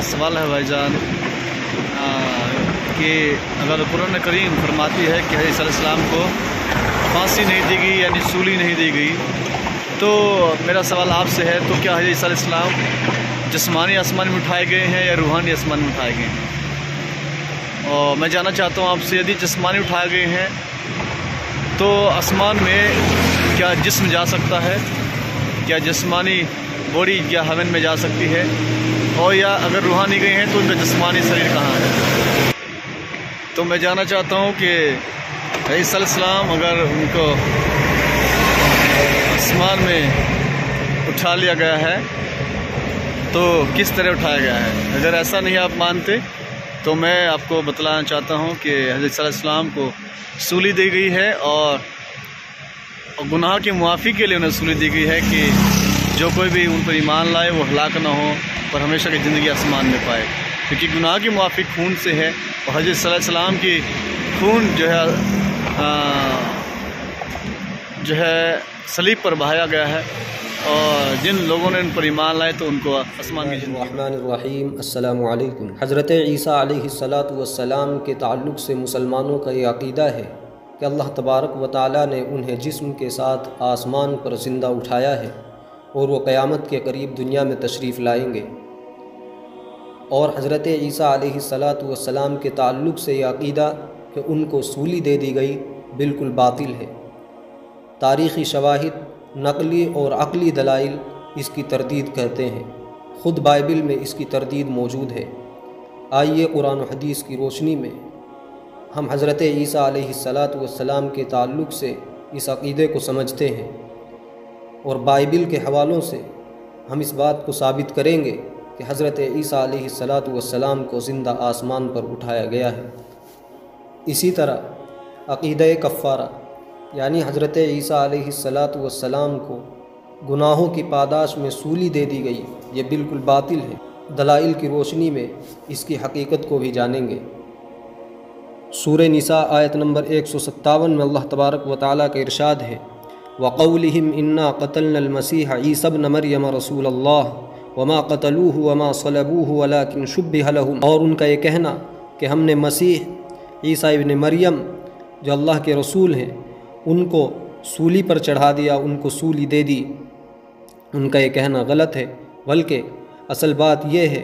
सवाल है भाईजान कि अगर कुरान करीम फरमाती है कि हज़रत सल्लल्लाहु अलैहि वसल्लम को फांसी नहीं दी गई यानी सूली नहीं दी गई, तो मेरा सवाल आपसे है तो क्या हज़रत सल्लल्लाहु अलैहि वसल्लम जिस्मानी आसमान में उठाए गए हैं या रूहानी आसमान में उठाए गए हैं? और मैं जानना चाहता हूँ आपसे, यदि जिस्मानी उठाए गए हैं तो आसमान में क्या जिस्म जा सकता है? क्या जिस्मानी बॉडी क्या हवन में जा सकती है? और या अगर रूहानी गए हैं तो उनका जिस्मानी शरीर कहाँ है? तो मैं जानना चाहता हूँ कि हज़रत सल्लल्लाहु अलैहि वसल्लम अगर उनको आसमान में उठा लिया गया है तो किस तरह उठाया गया है? अगर ऐसा नहीं आप मानते तो मैं आपको बतलाना चाहता हूँ कि हज़रत सल्लल्लाहु अलैहि वसल्लम को सूली दी गई है और गुनाह की मुआफ़ी के लिए उन्हें सूली दी गई है कि जो कोई भी उन पर ईमान लाए वो हलाक ना हो पर हमेशा की ज़िंदगी आसमान में पाए, क्योंकि गुनाह की मुआफ़ी खून से है और हज़रत सल्लल्लाहु अलैहि वसल्लम की खून जो है सलीब पर बहाया गया है और जिन लोगों ने उन पर ईमान लाए तो उनको आसमान की ज़िंदगी। अस्सलामु अलैकुम। हज़रत ईसा अलैहिस्सलातु वस्सलाम के ताल्लुक़ से मुसलमानों का ये अक़ीदा है कि अल्लाह तबारक व तआला ने उन्हें जिस्म के साथ आसमान पर ज़िंदा उठाया है और वो क़यामत के करीब दुनिया में तशरीफ़ लाएंगे। और हज़रत ईसा अलैहिस्सलातु वस्सलाम के ताल्लुक़ से ये अक़ीदा कि उनको सूली दे दी गई बिल्कुल बातिल है। तारीख़ी शवाहिद, नक़ली और अक़ली दलाइल इसकी तरदीद करते हैं। ख़ुद बाइबिल में इसकी तरदीद मौजूद है। आइए कुरान और हदीस की रोशनी में हम हज़रत ईसा अलैहिस्सलातु वस्सलाम के ताल्लुक़ से इस अक़ीदे को समझते हैं और बाइबिल के हवालों से हम इस बात को साबित करेंगे कि हज़रत ईसा अलैहिस्सलातु वस्सलाम को ज़िंदा आसमान पर उठाया गया है। इसी तरह अक़ीदा कफ़ारा यानी हज़रत ईसा अलैहिस्सलातु वस्सलाम को गुनाहों की पादाश में सूली दे दी गई, ये बिल्कुल बातिल है। दलाइल की रोशनी में इसकी हकीकत को भी जानेंगे। सूरह निसा आयत नंबर 157 में अल्लाह तबारक व तआला का इरशाद है, वक़ौलिहिम इन्ना क़तलनल मसीह ईसा इब्न मरियम रसूलल्लाह वमा क़तलूहु वमा सलबूहु वलाकिन शुब्बिह लहुम। और उनका ये कहना कि हमने मसीह ईसा इब्न मरियम जो अल्लाह के रसूल हैं उनको सूली पर चढ़ा दिया, उनको सूली दे दी। उनका ये कहना गलत है, बल्कि असल बात यह है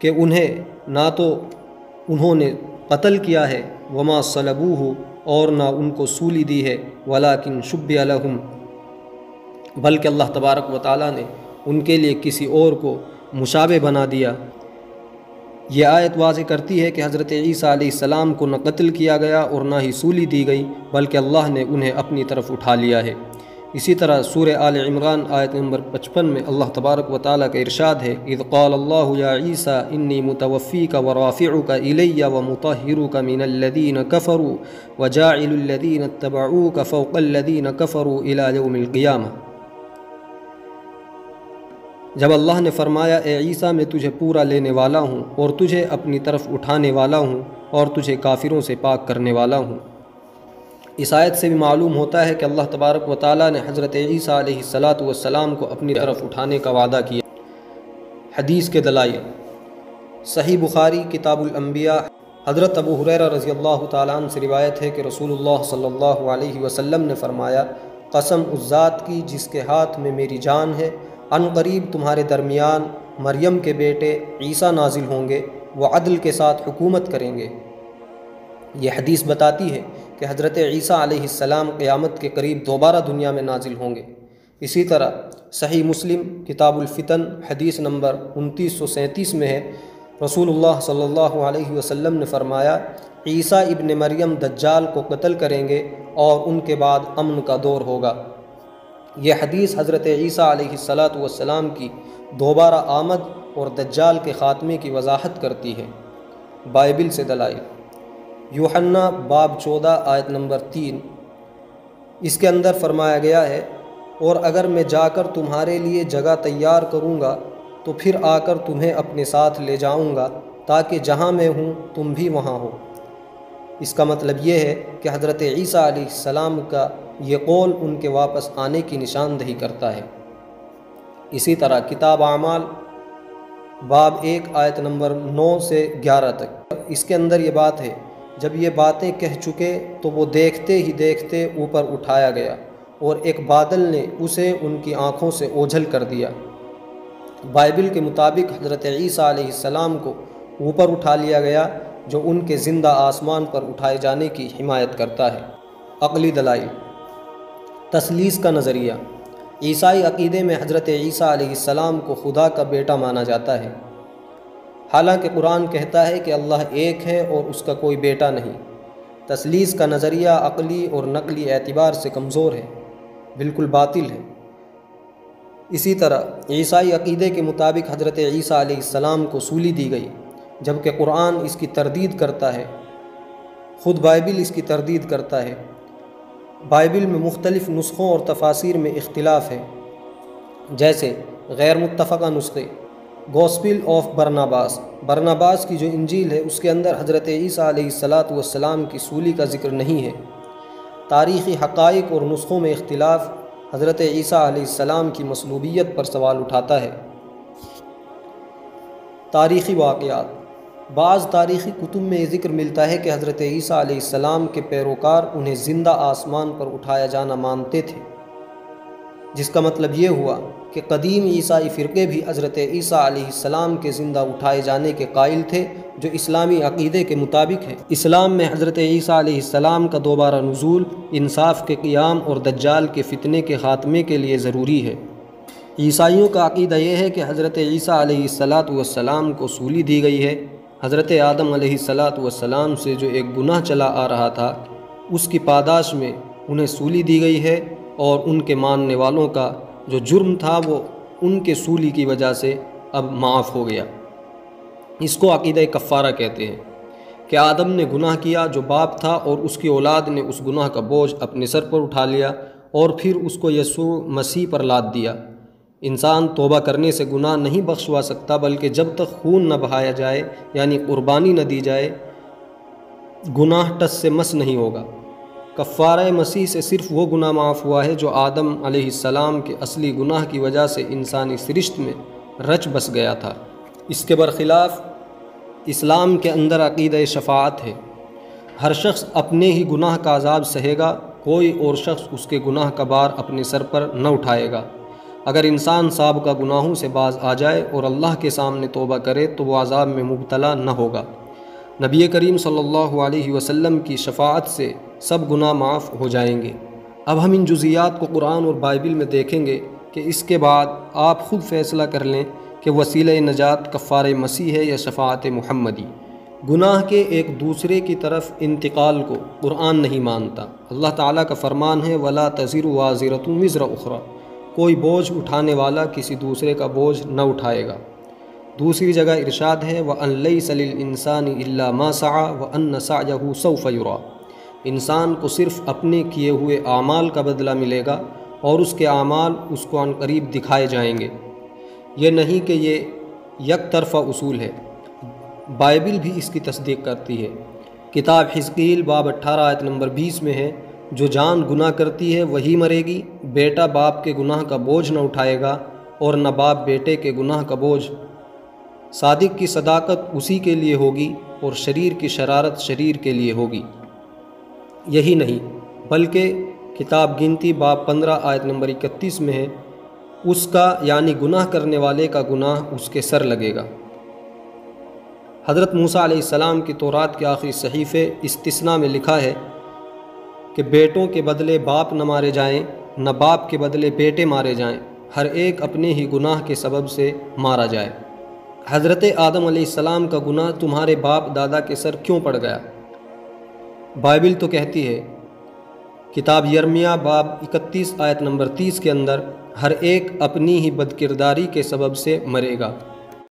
कि उन्हें ना तो उन्होंने कत्ल किया है वमा सलबूहु और ना उनको सूली दी है, वलाकिन शुब्बिह लहुम, बल्कि अल्लाह तबारक व तआला ने उनके लिए किसी और को मुशाबे बना दिया। ये आयत वाज़ेह करती है कि हज़रत ईसा अलैहिस्सलाम को न कत्ल किया गया और ना ही सूली दी गई, बल्कि अल्लाह ने उन्हें अपनी तरफ उठा लिया है। इसी तरह सूरह आल इमरान आयत नंबर 55 में अल्लाह तबारक व तआला का इरशाद है, इज़ क़ाल अल्लाहु या ईसा इन्नी मुतवफ़्फ़ीका व राफ़िउका इलैया व मुतहिरुका मिनल्लज़ीना कफ़रू व जाइलुल्लज़ीना इत्तबऊका फ़ौक़ल्लज़ीना कफ़रू इला यौमिल क़ियामह। जब अल्लाह ने फरमाया, ए ईसा मैं तुझे पूरा लेने वाला हूँ और तुझे अपनी तरफ उठाने वाला हूँ और तुझे काफिरों से पाक करने वाला हूँ। इस आयत से भी मालूम होता है कि अल्लाह तबारक व तआला ने हज़रत ईसा अलैहिस्सलातु वस्सलाम को अपनी तरफ उठाने का वादा किया। हदीस के दलाइल, सही बुखारी किताबुल अंबिया, हज़रत अबू हुरैरा रज़ियल्लाहु तआला अन्हु से रिवायत है कि रसूलुल्लाह सल्लल्लाहु अलैहि वसल्लम ने फरमाया, कसम उस ज़ात की जिसके हाथ में मेरी जान है, अनक़रीब तुम्हारे दरमियान मरियम के बेटे ईसा नाजिल होंगे, वो अदल के साथ हुकूमत करेंगे। ये हदीस बताती है कि हज़रत ईसा अलैहिस्सलाम क़यामत के करीब दोबारा दुनिया में नाजिल होंगे। इसी तरह सही मुस्लिम किताबुल फ़ितन हदीस नंबर 2937 में है, रसूलुल्लाह सल्लल्लाहु अलैहि वसल्लम ने फरमाया, ईसा इब्न मरियम दज्जाल को कत्ल करेंगे और उनके बाद अमन का दौर होगा। यह हदीस हज़रत ईसा अलैहिस्सलातु वस्सलाम की दोबारा आमद और दज्जाल के ख़ात्मे की वजाहत करती है। बाइबिल से दलाइल, यूहन्ना बाब 14 आयत नंबर 3, इसके अंदर फरमाया गया है, और अगर मैं जाकर तुम्हारे लिए जगह तैयार करूँगा तो फिर आकर तुम्हें अपने साथ ले जाऊँगा ताकि जहाँ मैं हूँ तुम भी वहाँ हो। इसका मतलब ये है कि हज़रत ईसा अलैहिस्सलाम का ये कौल उनके वापस आने की निशानदही करता है। इसी तरह किताब आमाल باب 1 آیت نمبر 9 سے 11 تک۔ اس کے اندر یہ بات ہے، جب یہ باتیں کہہ چکے تو وہ دیکھتے ہی دیکھتے اوپر اٹھایا گیا اور ایک بادل نے اسے ان کی آنکھوں سے اوجھل کر دیا۔ بائبل کے مطابق حضرت عیسیٰ علیہ السلام کو اوپر اٹھا لیا گیا، جو ان کے زندہ آسمان پر اٹھائے جانے کی حمایت کرتا ہے۔ عقلی دلائل۔ تثلیث کا نظریہ۔ عیسائی عقیدے میں حضرت عیسیٰ علیہ السلام کو خدا کا بیٹا مانا جاتا ہے، حالانکہ قرآن کہتا ہے کہ اللہ ایک ہے اور اس کا کوئی بیٹا نہیں۔ تثلیث کا نظریہ عقلی اور نقلی اعتبار سے کمزور ہے، بالکل باطل ہے۔ اسی طرح عیسائی عقیدے کے مطابق حضرت عیسیٰ علیہ السلام کو سولی دی گئی، جبکہ قرآن اس کی تردید کرتا ہے، خود بائبل اس کی تردید کرتا ہے۔ بائبل میں مختلف نسخوں اور تفاسیر میں اختلاف ہے، جیسے غیر متفقہ نسخے۔ گوسپل آف برناباس کی جو انجیل ہے اس کے اندر حضرت عیسیٰ علیہ السلام کی سولی کا ذکر نہیں ہے۔ تاریخی حقائق اور نسخوں میں اختلاف حضرت عیسیٰ علیہ السلام کی مصلوبیت پر سوال اٹھاتا ہے۔ تاریخی واقعات۔ بعض تاریخی کتب میں یہ ذکر ملتا ہے کہ حضرت عیسیٰ علیہ السلام کے پیروکار انہیں زندہ آسمان پر اٹھایا جانا مانتے تھے، جس کا مطلب یہ ہوا کہ قدیم عیسائی فرقے بھی حضرت عیسیٰ علیہ السلام کے زندہ اٹھائے جانے کے قائل تھے، جو اسلامی عقیدے کے مطابق ہے۔ اسلام میں حضرت عیسیٰ علیہ السلام کا دوبارہ نزول انصاف کے قیام اور دجال کے فتنے کے خاتمے کے لیے ضروری ہے۔ عیسائیوں کا عقیدہ یہ ہے کہ حضرت عیسیٰ علیہ السلام کو سولی دی گئی ہے۔ حضرت آدم علیہ السلام سے جو ایک گناہ چلا آ رہا تھا، اس کی پاداش میں انہیں سولی دی گئی ہے، اور ان کے ماننے والوں کا جو جرم تھا وہ ان کے سولی کی وجہ سے اب معاف ہو گیا۔ اس کو عقیدہ کفارہ کہتے ہیں کہ آدم نے گناہ کیا جو باپ تھا، اور اس کی اولاد نے اس گناہ کا بوجھ اپنے سر پر اٹھا لیا اور پھر اس کو یسوع مسیح پر لاد دیا۔ انسان توبہ کرنے سے گناہ نہیں بخشوا سکتا، بلکہ جب تک خون نہ بہایا جائے، یعنی قربانی نہ دی جائے، گناہ ٹس سے مس نہیں ہوگا۔ کفارہ مسیح سے صرف وہ گناہ معاف ہوا ہے جو آدم علیہ السلام کے اصلی گناہ کی وجہ سے انسانی سرشت میں رچ بس گیا تھا۔ اس کے برخلاف اسلام کے اندر عقیدہ شفاعت ہے۔ ہر شخص اپنے ہی گناہ کا عذاب سہے گا، کوئی اور شخص اس کے گناہ کا بار اپنے سر پر نہ اٹھائے گا۔ اگر انسان سابقہ گناہوں سے باز آ جائے اور اللہ کے سامنے توبہ کرے تو وہ عذاب میں مبتلا نہ ہوگا۔ نبی کریم صلی اللہ علیہ وسلم کی شفاعت سے سب گناہ معاف ہو جائیں گے۔ اب ہم ان جزیات کو قرآن اور بائبل میں دیکھیں گے کہ اس کے بعد آپ خود فیصلہ کر لیں کہ وسیلہ نجات کفارہ مسیح ہے یا شفاعت محمدی۔ گناہ کے ایک دوسرے کی طرف انتقال کو قرآن نہیں مانتا۔ اللہ تعالیٰ کا فرمان ہے وَلَا تَزِرُ وَازِرَةٌ وِزْرَ أُخْرَى، کوئی بوجھ اٹھانے والا کسی دوسرے کا بوجھ نہ اٹھائے گا۔ دوسری جگہ ارشاد ہے وَأَن لَيْسَ لِلْإِنسَانِ إِلَّا مَا سَعَى وَأَنَّ سَعْيَهُ سَوْفَ يُرَى، انسان کو صرف اپنے کیے ہوئے اعمال کا بدلہ ملے گا اور اس کے اعمال اس کو عن قریب دکھائے جائیں گے۔ یہ نہیں کہ یہ یک طرفہ اصول ہے، بائبل بھی اس کی تصدیق کرتی ہے۔ کتاب حزقیل باب 18 آیت نمبر 20 میں ہے جو جان گناہ کرتی ہے وہی مرے گی، بیٹا باپ کے گناہ کا بوجھ نہ اٹھائے گا اور نہ باپ بیٹے کے گناہ کا بوجھ۔ صادق کی صداقت اسی کے لیے ہوگی اور شریر کی شرارت شریر کے لیے ہوگی۔ یہی نہیں بلکہ کتاب گنتی باب 15 آیت نمبر 31 میں ہے اس کا یعنی گناہ کرنے والے کا گناہ اس کے سر لگے گا۔ حضرت موسیٰ علیہ السلام کی تورات کے آخری صحیفے استثناء میں لکھا ہے کہ بیٹوں کے بدلے باپ نہ مارے جائیں، نہ باپ کے بدلے بیٹے مارے جائیں، ہر ایک اپنے ہی گناہ کے سبب سے مارا جائے۔ حضرت آدم علیہ السلام کا گناہ تمہارے باپ دادا کے سر کیوں پڑ گیا؟ بائبل تو کہتی ہے کتاب یرمیہ باب 31 آیت نمبر 30 کے اندر ہر ایک اپنی ہی بدکرداری کے سبب سے مرے گا۔